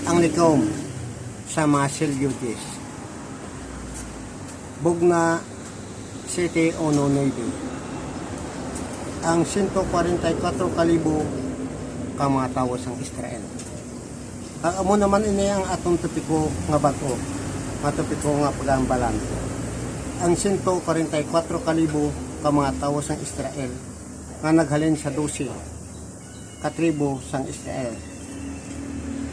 Ang likom sa mga Seleucus. Bugna 7:9. Ang 144,000 ka mga tawo sang Israel. Ang amo naman ini ang atong topiko nga bago, nga topiko nga pagambalan. Ang 144,000 ka mga tawo sang Israel nga naghalin sa 12 ka tribo sang Israel.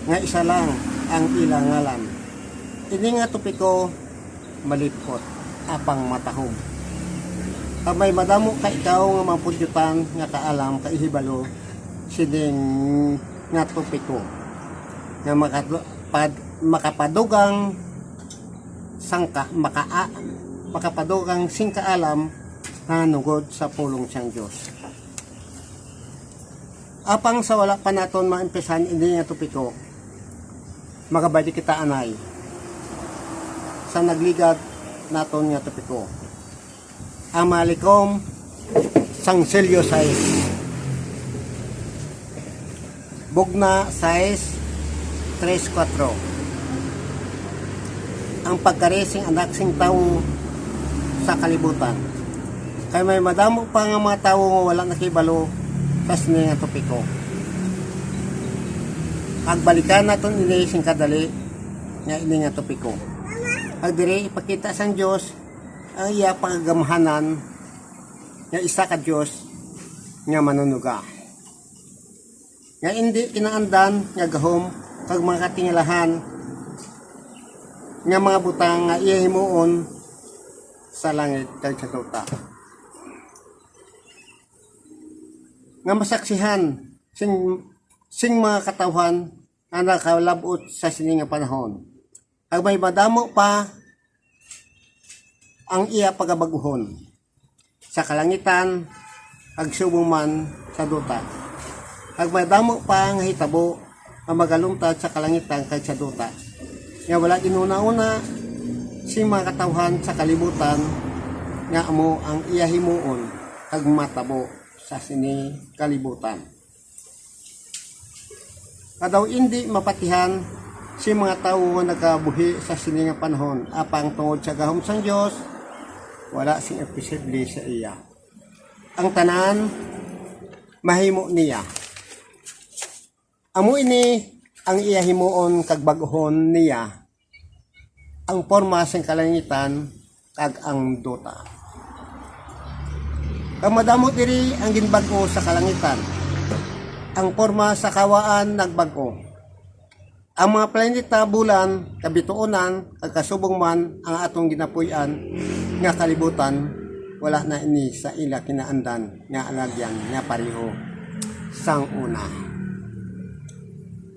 Nga isa lang ang ilang ngalan. Ini nga topiko malipot apang matahom. Kamay madamo ka ikaw nga mapudyutan nga kaalam ka ihibalo sining nga topiko nga makapadugang sangka makapadugang singkaalam nga nugod sa pulong siyang Diyos. Apang sa wala pa naton maimpesan ini nga topiko, makabalik kita anay sa nagligad naton nga topiko. Ang malikom sang Selyo 6. Bugna 6:3-4. Ang pagkaresing anak sing tao sa kalibutan. Kay may madamo pa nga mga tao nga wala nakibalo sa sini nga topiko. Agbalikan naton ini sing kadali nga ini nga topiko. Ag dire ipakita sang Dios ang iya paggamhanan nga isa ka Dios nga manunuga. Nga hindi kinaandan nga gahom kag mga katingalahan nga mga butang nga iya himuon sa langit kag sa tuta. Nga masaksihan sing mga katawhan nga nakalabot sa sini nga panahon. Ag may madamo pa ang iya pagabaguhon sa kalangitan ag subong man sa duta. Ag madamo pa nga hitabo ang magalungtad sa kalangitan kag sa duta. Nga wala ginuna-una si mga katawhan sa kalibutan nga amo ang iya himuon ag matabo sa sini kalibutan. Kadaw hindi mapatihan si mga tao nga nagabuhi sa sini nga panahon apang tungod sa gahom sang Dios wala sing imposible sa iya. Ang tanan mahimo niya. Amo ini ang iya himuon kag bag-ohon niya. Ang porma sang kalangitan kag ang duta. Ang madamo diri ang ginbag-o sa kalangitan. Ang porma sa kawaan nagbag-o. Ang mga planeta, bulan, kabituonan, kag kasubong man ang atong ginapuy-an nga kalibutan, wala na ini sa ila kinaandan nga alagyan nga pareho sang una.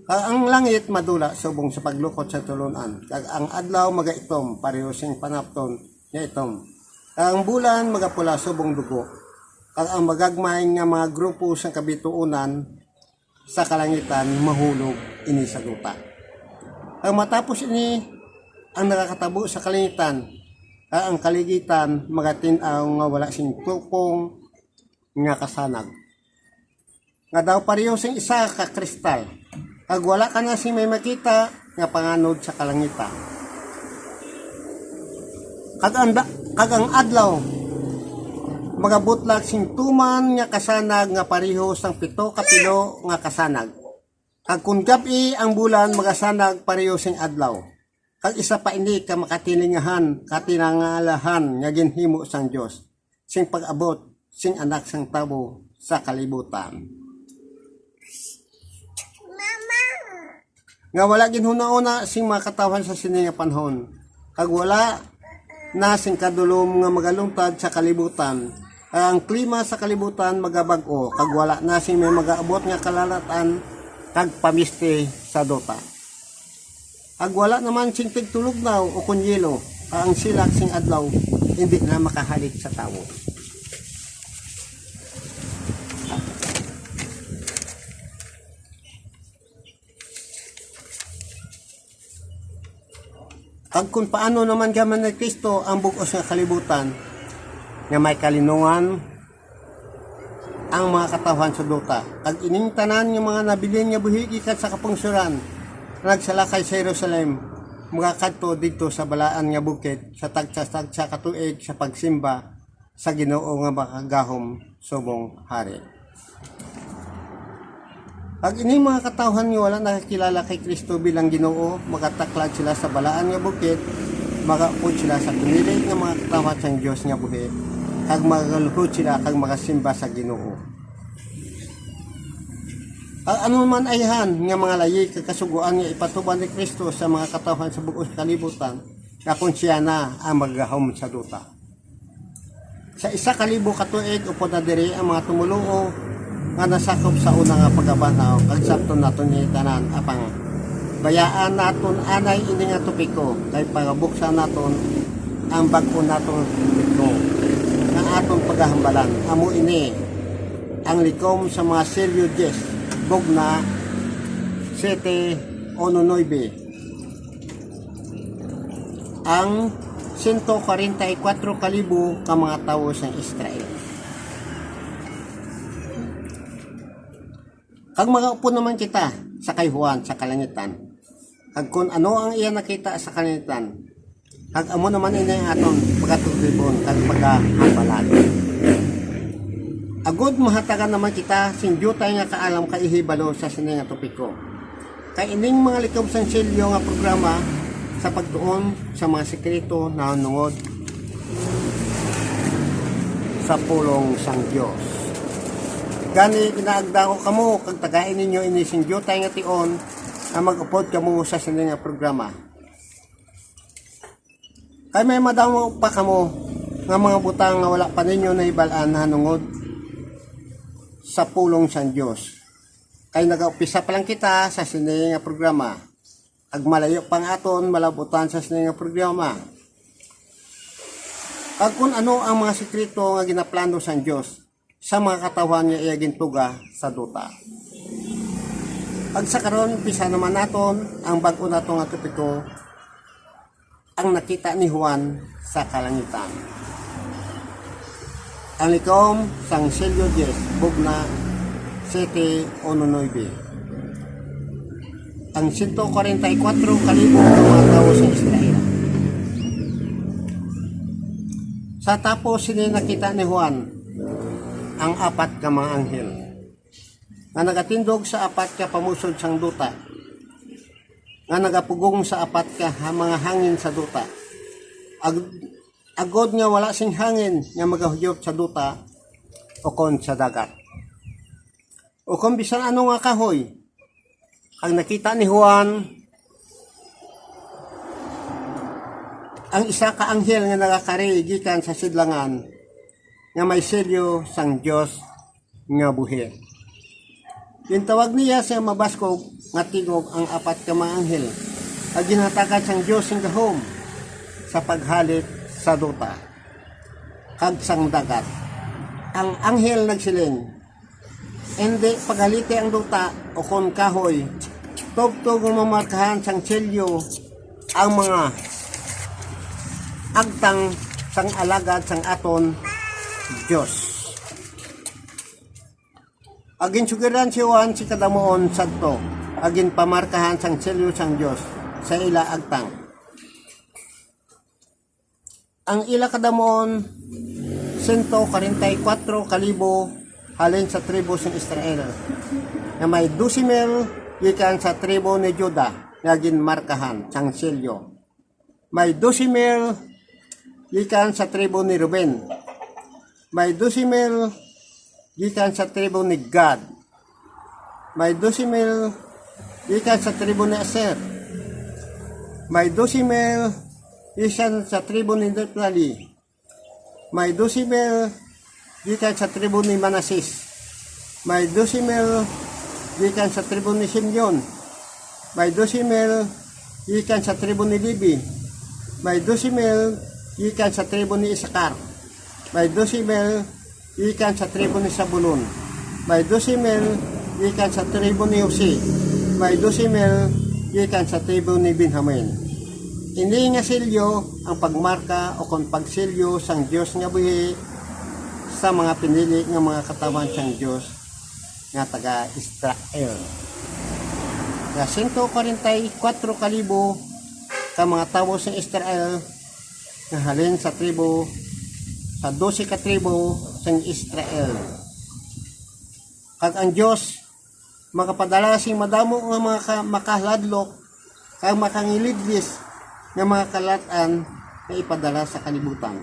Ang langit madula subong sa paglukot sa tulunan, kag ang adlaw magaitom pareho sing panapton nga itom. Kag ang bulan magapula subong dugo, kag ang magagmay nga mga grupo sa kabituonan sa kalangitan mahulog ini sa duta. Ang matapos ini ang nakakatabo sa kalangitan, ang kaligitan magatinaw nga wala sing tupong nga kasanag. Nga daw pareho sing isa ka kristal, kag wala ka na sing may makita nga panganod sa kalangitan. Kag ang adlaw magabutlag sing tuman nga kasanag nga pareho sang 7 ka pilo nga kasanag. Kag kun gabi ang bulan magasanag pareho sing adlaw. Kag isa pa ini ka makatilingahan, katinangalahan nga ginhimo sang Dios sing pag-abot sing anak sang tao sa kalibutan. Mama. Nga wala ginhuna-una sing mga katawhan sa sini nga panahon. Kag wala na sing kadulom nga magalungtad sa kalibutan. Ang klima sa kalibutan magabag-o kag wala na sing may magaabot nga kalalatan kag pamiste sa duta. Ag wala naman sing tigtulugnaw o kunyelo, ang silak sing adlaw hindi na makahalit sa tawo. Ag kung paano naman gaman ni Kristo ang bugos nga kalibutan nga may kalinungan, ang mga katawhan sa duta. Kag ining tanan yung mga nabilin nga buhi gikan sa kapungsuran, nagsalakay sa Jerusalem, mga kadto dito sa balaan nga bukid, sa tagsa katuig sa pagsimba sa Ginoo nga makagahom subong hari. Pag ining mga katawhan nga wala nakakilala kay Kristo bilang Ginoo, magataklad sila sa balaan nga bukid, magaupod sila sa pinilit nga mga katawhan sang Dios nga buhi, kag magaluhod sila kag makasimba sa Ginoo. Ang ano man ayhan nga mga layi kag kasuguan nga ipatuban ni Kristo sa mga katawhan sa buong kalibutan, nga kung siya na ang maggahom sa duta. Sa 1,000 katuig upod na diri ang mga tumuluo nga nasakop sa una nga pagabanaw kag sabton naton ni tanan apang bayaan naton anay ini nga topiko kay pagabuksan naton ang bag-o naton topiko nga aton paghahambalan. Amo ini ang likom sa mga Sergio Jes Bogna 7 o 9 ang 144,000 ka mga tawo sa Israel. Kag magaupo naman kita sa kay Juan sa kalangitan, kag kung ano ang iya nakita sa kalangitan, kag amo naman ini aton pagatutribon kag paghahambalan. Agod mahatagan naman kita sindyutay nga kaalam ka ihibalo sa sini nga topiko. Kay ining mga likob sang selyo nga programa sa pagtuon sa mga sekreto na nungod sa pulong sang Dios. Gani ginaagda ko kamo kag tagain ninyo ini sindyutay nga tion nga mag-upod kamo sa sini nga programa. Kay may madamo pa kamo nga mga butang nga wala pa ninyo nahibalaan na nungod sa pulong sa Dios. Kay nag-umpisa pa lang kita sa sini nga programa. Ag malayo pang aton malabutan sa sini nga programa. Kag kung ano ang mga sekreto nga ginaplano sa Dios sa mga katawhan nga iya gintuga sa duta. Ag sa karon pisa naman naton ang bag-o nato nga topiko ang nakita ni Juan sa kalangitan. Ang likom sang Sergio Jes Bogna 7 o 9 ang 144,000 ka mga tawo sa Israel. Sa tapos sini nakita ni Juan ang 4 ka mga anghel nga nagatindog sa 4 ka pamusod sang duta, nga nagapugong sa 4 ka mga hangin sa duta. Agod nga wala sing hangin nga magahudyop sa duta o kon sa dagat. O kung bisan ano nga kahoy, ang nakita ni Juan ang isa ka anghel nga nagakari gikan sa sidlangan nga may selyo sang Dios nga buhi. Gintawag niya sa mabaskog nga tigog ang 4 ka mga anghel ag ginhatagad sang Dios sing gahom sa paghalit sa duta kag sang dagat. Ang anghel nagsiling, hindi paghaliti ang duta o kon kahoy, tugtog mamarkahan sang selyo ang mga agtang sang alagad sang aton Diyos. Agin sugiran si Juan si kadamoon sadto, agin pamarkahan sang selyo sang Diyos sa ila agtang. Ang ila kadamoon 144,000 halin sa tribo ng Israel na may 12,000 gikan sa tribo ni Juda nga ginmarkahan sang selyo. May 12,000 gikan sa tribo ni Ruben. May 12,000 gikan sa tribo ni Gad. May 12,000 gikan sa tribo ni Aser. May 12,000 gikan sa tribo ni Naphtali. May 12,000 gikan sa tribo ni Manasis. May 12,000 gikan sa tribo ni Simeon. May 12,000 gikan sa tribo ni Levi. May 12,000 gikan sa tribo ni Isakar. May 12,000 gikan sa tribo ni Sabulon. May 12,000 gikan sa tribo ni Jose. May 12,000 gikan sa tribo ni Benjamin. Ini nga selyo ang pagmarka o kung pagselyo sang Dios nga buhi sa mga pinili nga mga katawan siyang Diyos nga taga Israel. Nga 144,000 ka mga tawo sa Israel nga halin sa tribo, sa 12 ka tribo sa Israel. Kag ang Diyos makapadala sing madamo nga mga makahladlok kag makangilidlis nga mga kalatan nga ipadala sa kalibutan.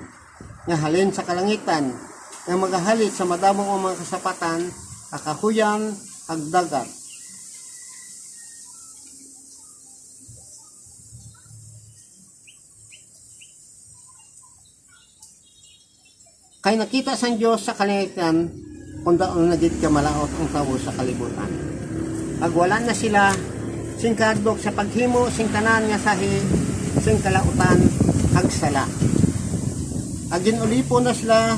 Nga halin sa kalangitan nga magahalit sa madamo nga mga kasapatan, kakahuyan, kag dagat. Kay nakita sang Diyos sa kalangitan kung daon nagit kamalaot ang tawo sa kalibutan. Ag wala na sila sing kadlok sa paghimo sing tanan nga sahi sing kalautan ag sala. Ag ginulipo na sila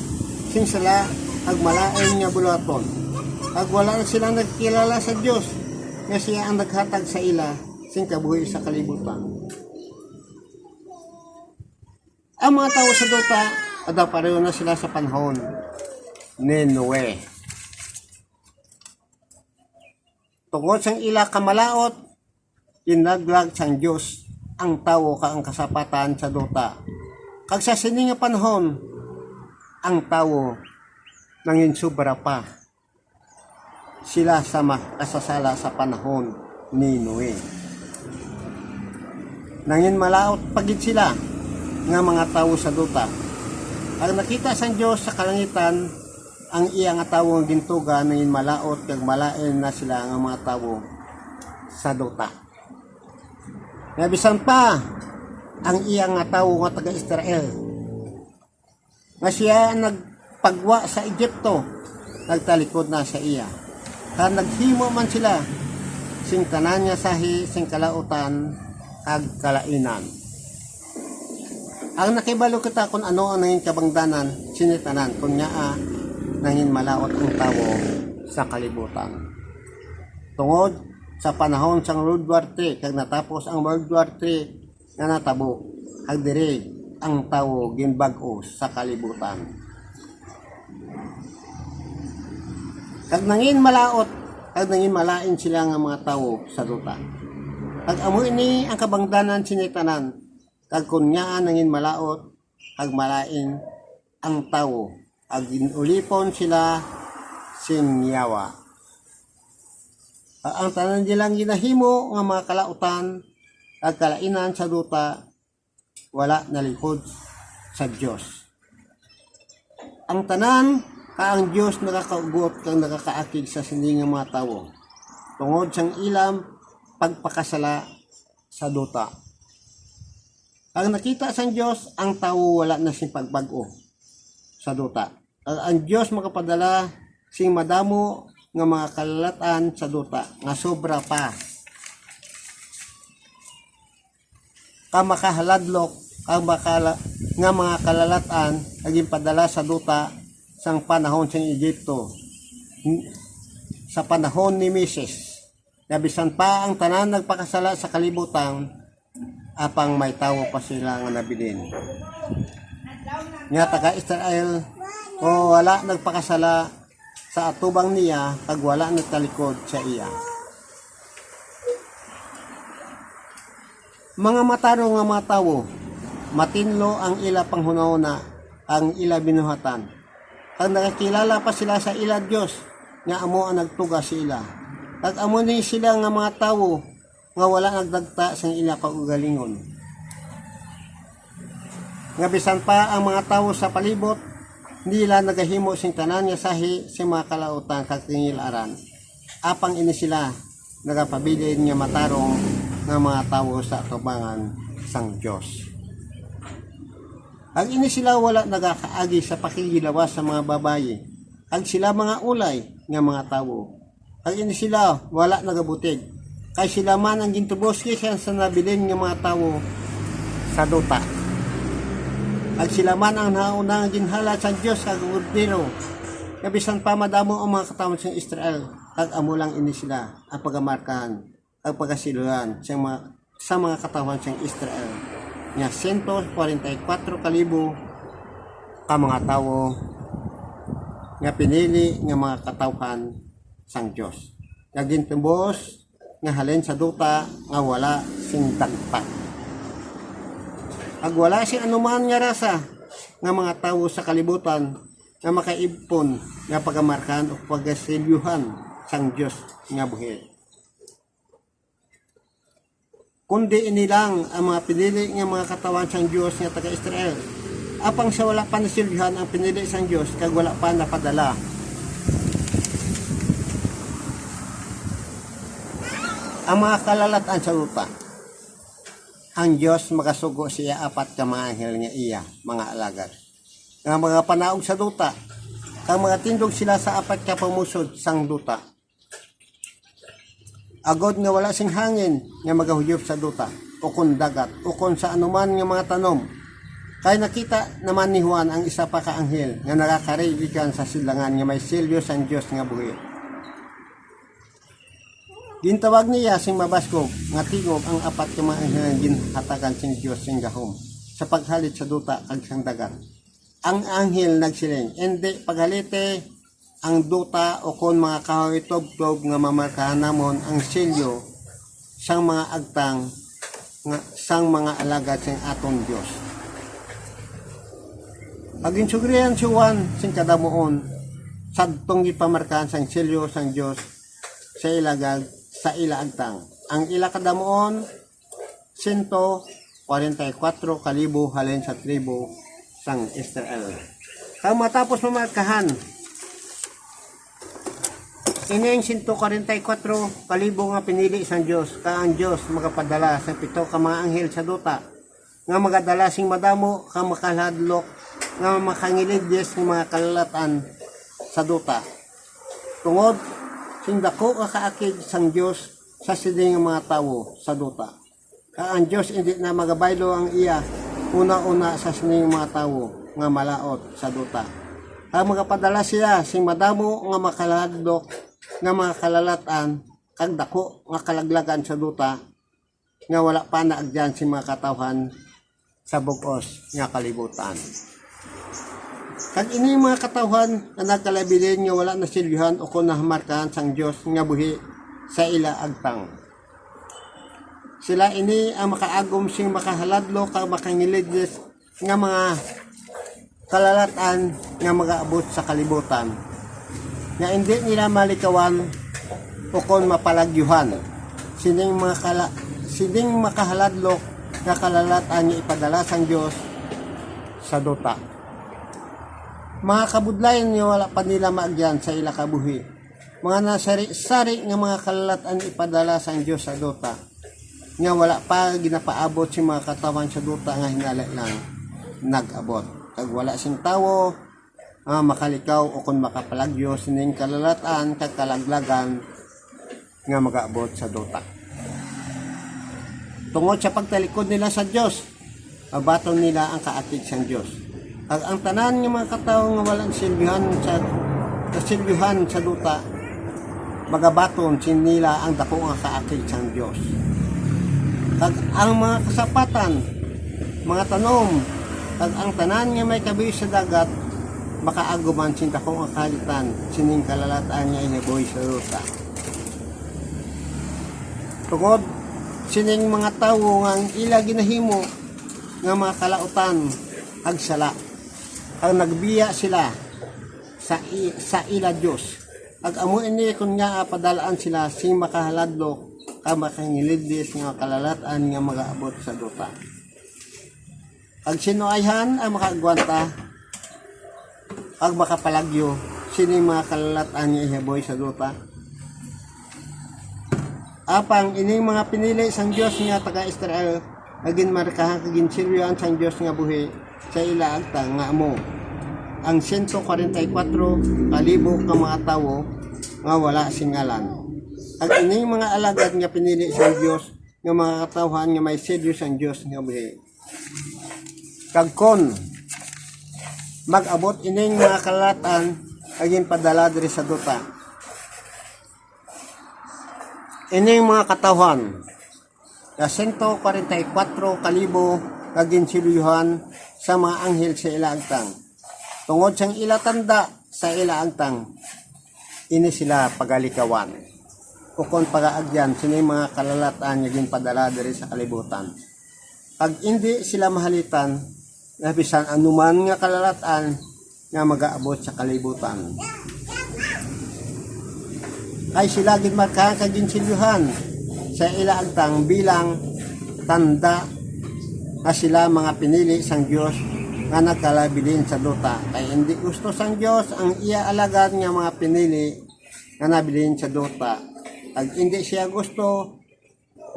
sing sala ag malain nga bulaton. Ag wala na silang nagkilala sa Diyos nga siya ang naghatag sa ila sing kabuhi sa kalibutan. Ang mga tawo sa duta ada pareho na sila sa panahon ni Noe. Tungod sang ila kamalaot, inaglag sang Diyos ang tawo ka ang kasapatan sa duta. Kag sa sini nga panahon, ang tawo nangin sobra pa sila sa makasasala sa panahon ni Noe. Nangin malaot pagid sila nga mga tawo sa duta. Ang nakita sang Diyos sa kalangitan, ang iya nga tawo ang gintuga nangin malaot kag malain na sila nga mga tawo sa duta. Nga bisan pa ang iya nga tawo nga taga Israel nga siya nagpagwa sa Egypto, nagtalikod na sa iya. Kaya naghimo man sila sing tanan nga sahi sing kalautan kag kalainan. Ang nakibalo kita kung ano ang nangin kabangdanan, sinitanan, kung nga nangin malaot ang tawo sa kalibutan. Tungod sa panahon sang World War III, kag natapos ang World War III nga natabo, kag diri ang tawo ginbag-o sa kalibutan. Kag nangin malaot, kag nangin malain sila nga mga tawo sa duta. Kag amo ini ang kabangdanan sinitanan, kag kunya nangin malaot ag malain ang tawo ag ginulipon sila sing yawa. Ang tanan nilang ginahimo nga mga kalautan ag kalainan sa duta wala nalikod sa Dios. Ang tanan ka ang Dios nakakaugot kang nakakaakig sa sini nga mga tawo tungod sang ilam pagpakasala sa duta. Ang nakita sang Diyos, ang tao wala na sing pagbago sa duta. Ang Diyos makapadala sing madamo nga mga kalalatan sa duta, nga sobra pa. Kamakahaladlok, nga mga kalalatan, naging padala sa duta sang panahon sang Egypto. Sa panahon ni Moses, nabisan pa ang tanan nagpakasala sa kalibutan, apang may tawo pa sila nga nabilin. Nga taga Israel o wala nagpakasala sa atubang niya kag wala nagtalikod sa iya. Mga matarong nga mga tawo, matinlo ang ila panghunahuna, ang ila binuhatan. Kag nakakilala pa sila sa ila Dios nga amo ang nagtuga sa ila. Kag amo ni sila nga mga tawo nga wala nagdagta sang ila kaugalingon. Nga bisan pa ang mga tawo sa palibot, nila nagahimo sing tanan nga sahi sa mga kalautan kag tingilaran. Apang ini sila nagapabilin nga matarong nga mga tawo sa atubangan sang Dios. Ang ini sila wala nagakaagi sa pakigilawas sa mga babayi. Ang sila mga ulay nga mga tawo. Ang ini sila wala nagabutig. Kay sila man ang gintuboski siya sa nabilin ng mga tawo sa duta. At sila man ang naunang ginhala sa Diyos kag gudiro. Kabisan pa madamo ang mga katawan sa Israel, kag amo lang ini sila ang pagamarkahan, ang pagasiluhan sa mga katawan sa Israel. Nga 144,000 ka mga tawo nga pinili nga mga katawhan sang Dios. Nga gintubos nga halin sa duta nga wala sing dagta. Ag wala sing anuman nga rasa nga mga tawo sa kalibutan nga makaibpon nga pagamarkan o pagasilyuhan sang Dios nga buhi. Kundi inilang ang mga pinili nga mga katawan sang Dios nga taga Israel. Apang sa wala pa nasilbihan ang pinili sang Dios kag wala pa napadala. Ang mga kalalatan sa lupa. Ang Dios magasugo siya apat ka mga anghel nga iya, mga alagad. Nga mga panaog sa duta, kang mga tindog sila sa apat ka pamusod sang duta. Agod nga wala sing hangin nga magahuyop sa duta, o kun dagat, o kun sa anuman nga mga tanom. Kaya nakita naman ni Juan ang isa pa ka anghel nga nakakarigikan sa silangan nga may silyo sang Dios nga buhi. Gintawag niya sing mabaskog nga tingog ang apat ka mga anghel nga ginhatagan sing Dios sing gahom sa paghalit sa duta kag sang dagat. Ang anghel nagsiling, hindi paghalite ang duta o kon mga kahoy tobtob nga mamarkahan namon ang silyo sang mga agtang nga sang mga alagad sing aton Dios. Aging sugrihan si Juan sing kadamuon sadtong gipamarkahan sang silyo sang Dios sa ilagag sa ila agtang. Ang ila kadamuon 144,000 halin sa tribo sang Israel. Kang matapos mamarkahan ining 144,000 nga pinili sang Dios, ka ang Dios magapadala sa 7 ka mga anghel sa duta nga magadala sing madamo ka makalhadlok nga makangiligdes ng mga kalalatan sa duta. Tungod sing dako ka kaakig sang Dios sa sining mga tawo sa duta. Ka ang Dios hindi na magabaylo ang iya una-una sa sining mga tawo nga malaot sa duta. Ang magapadala siya sing madamo nga makalhadlok nga mga kalalatan kag dako nga kalaglagan sa duta nga wala pa naagyan si mga katawhan sa bugos nga kalibutan. Kag ini mga katawhan nga nagkalabilin nga wala nasilbihan o kung nahamarkahan sang Dios nga buhi sa ila agtang. Sila ini ang makaagom sing makahaladlo kag makangiligdes nga mga kalalatan nga magaabot sa kalibutan nga hindi nila malikawan o kon mapalagyuhan sining makahaladlok nga kalalatan nga ipadala sang Dios sa duta. Mga kabudlayan nga wala pa nila maagyan sa ila kabuhi, mga nasari-sari nga mga kalalatan ipadala sang Dios sa duta nga wala pa ginapaabot si mga katawan sa duta nga hinala lang nag-abot. Kag wala sing tawo makalikaw o kung makapalagyo sining kalalatan kag kalaglagan nga magaabot sa duta. Tungod sa pagtalikod nila sa Dios, mabaton nila ang kaakig sang Dios. Kag ang tanan nga mga katawo nga walang silbihan sa duta, magabaton sin nila ang dako nga kaakig sang Dios. Kag ang mga kasapatan, mga tanom, kag ang tanan nga may kabuhi sa dagat, makaaguman sin dako nga kalitan sining kalalatan nga inaboy sa duta. Tungod sining mga tawo nga ila ginahimo nga mga kalautan agsala ang nagbiya sila sa ila Dios ag amo ini kun nga padalaan sila sing makahaladlok ka makangiligdes nga kalalatan nga magaabot sa duta. Ag sinuayhan ang makaagwanta ag makapalagyo sining mga kalalatan nga ihaboy sa duta. Apang ining mga pinili sang Dios nga taga Israel agin markahan kagin silyoan sang Dios nga buhi sa ila agtang nga amo ang 144,000 ka mga tawo nga wala singalan. Ag ining mga alagad nga pinili sang Dios nga mga katawhan nga may silyo sang Dios nga buhi. Kag kon mag-abot ining mga kalalatan agin padala diri sa duta. Ining mga katawhan na 144,000 kagin silyohan sa mga anghel sa ila agtang. Tungod sang ila tanda sa ilaangtang ini sila pagalikawan. Kukon pagaagyan sini mga kalalataan nga ginpadala diri sa kalibutan. Pag hindi sila mahalitan, nabisan anuman nga kalalataan nga magaabot sa kalibutan. Ay sila gid magkakaginsilyuhan sa ilaagtang bilang tanda na sila mga pinili sang Dios nga nagkalabilin sa duta. Kay hindi gusto sang Dios ang iya alagad nga mga pinili nga nabilin sa duta. Pag hindi siya gusto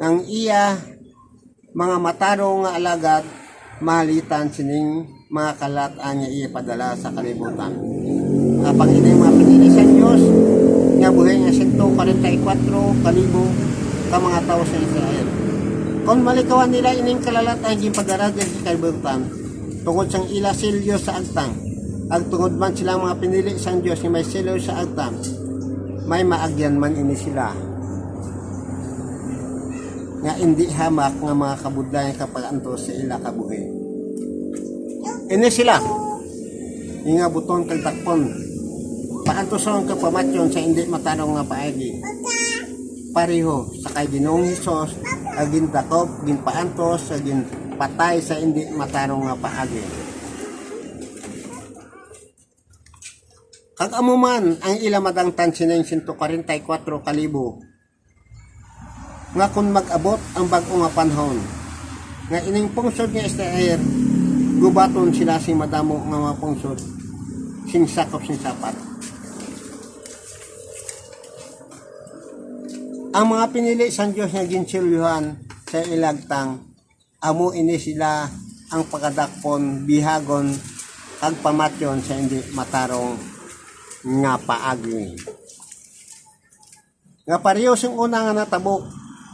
ng iya mga matarong nga alagad, mahalitan sining mga kalataan nga iya padala sa kalibutan. Kapag hindi mga pinili sang Dios nga buhay nga 144 kalibo ka mga tao sa Israel. Kung malikawan nila ining kalalataan ginpadala sa kalibutan, tungod sang ila silyo sa agtang, agtungod man sila mga pinili sang Dios nga may silyo sa agtang, may maagyan man ini sila nga hindi hamak nga mga kabudlayan kapag anto sa ila kabuhi. Ini sila nga buton kag takpon paanto sa ang kapamatyon sa hindi matarong nga paagi pareho sa kay Ginoong Hesus agin takop gin paantos agin patay sa hindi matarong nga paagi. Kag amuman ang ila madangtan sineng 144 kalibo nga kung mag-abot ang bag-o nga panahon nga ining pungsod nga Israel gubaton sila sing madamo nga mga pungsod sing sakop sing sapat. Ang mga pinili sang Dios nga ginsilyuhan sa ilagtang amo ini sila ang pagkadakpon bihagon kag pamatyon sa hindi matarong nga paagi. Nga pareho sing una nga natabok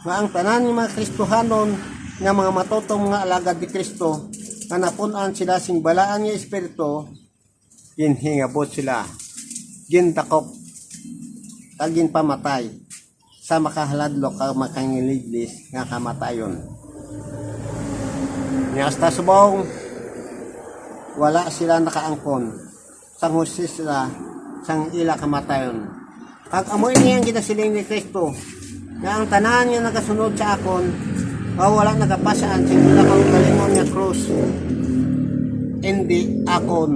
nga ang tanan ng mga Kristohanon nga mga matotom nga alagad ni Kristo nga napunan sila sing balaan nga espiritu, ginhingabot sila, gintakop, kag ginpamatay sa makahaladlo ka makangiliglis nga kamatayon. Nga hasta subong wala sila nakaangkon sang hustisya sang ila kamatayon. Kag amoy niyang ginasiling ni Kristo nga ang tanan nga nagasunod sa akon wala nagapasaan sa ila kang galingon nga krus, hindi akon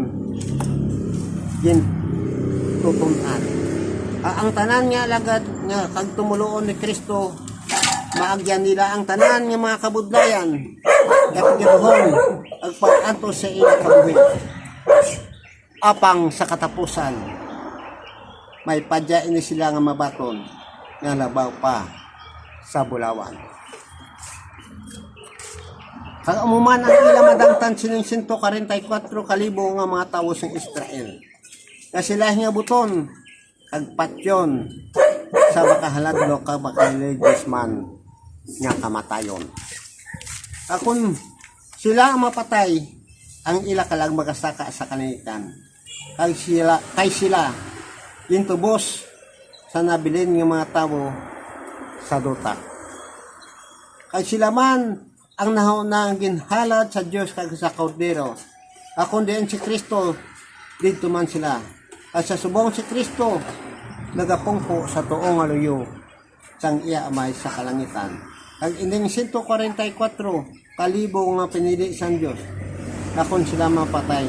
gin tutunan. Ang tanan nga alagad nga kag tumuluon ni Kristo maagyan nila ang tanan nga mga kabudlayan gapigihon ag pag-anto sa ila kabuhi apang sa katapusan may padya ini sila nga mabaton nga labaw pa sa bulawan. Kag amuman ang ila madangtan sining 144 kalibo nga mga tawo sa Israel nga sila nga buton kag patyon sa makahaladlo ka makaliligis man nga kamatayon. Akon sila ang mapatay ang ila kalag magasaka sa kanikan kay sila intubos sa nabilin nga mga tawo sa duta. Kay sila man ang nahauna ang ginhalad sa Dios kag sa Kordero. Akon diin si Kristo dito man sila. At sa subong si Kristo nagapungko sa tuong aluyo sang iya amay sa kalangitan. Ang ining 144 kalibo nga pinili sang Dios na kung sila mapatay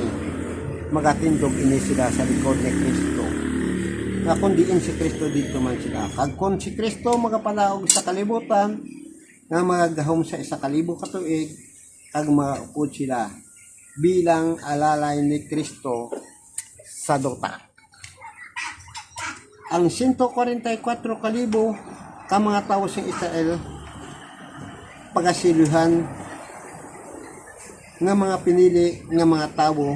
magatindog ini sila sa likod ni Kristo. Na kung diin si Kristo dito man sila. Kag kung si Kristo magapalaog sa kalibutan nga magagahom sa 1,000 katuig kag maupod sila bilang alalay ni Kristo sa duta. Ang 144 kalibo ka mga tao sa Israel pagasiluhan nga mga pinili nga mga tao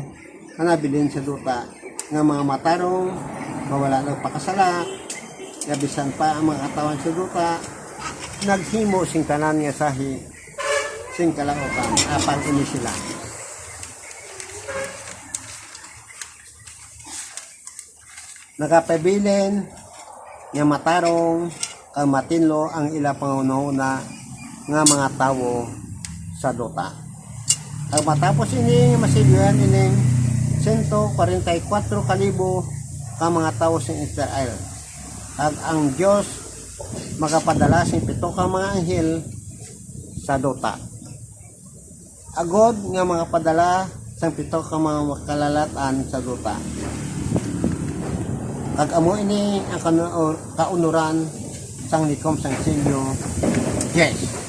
na nabilin sa duta nga mga matarong mawala ng pakasala gabisan pa ang mga katawan sa duta naghimo sing tanan nga sahi sing kalautan apang ini sila. Nakapabilin nga matarong kang matinlo ang ila pangunahuna nga mga tawo sa duta. Kag matapos ini masilyan ining 144 kalibo ka mga tawo sa Israel. At ang Dios magapadala sing 7 ka mga anghel sa duta. Agod nga mga padala sang 7 ka mga makalalatan sa duta. Kag amo ini ang kaunuran sang likom sang silyo. Yes.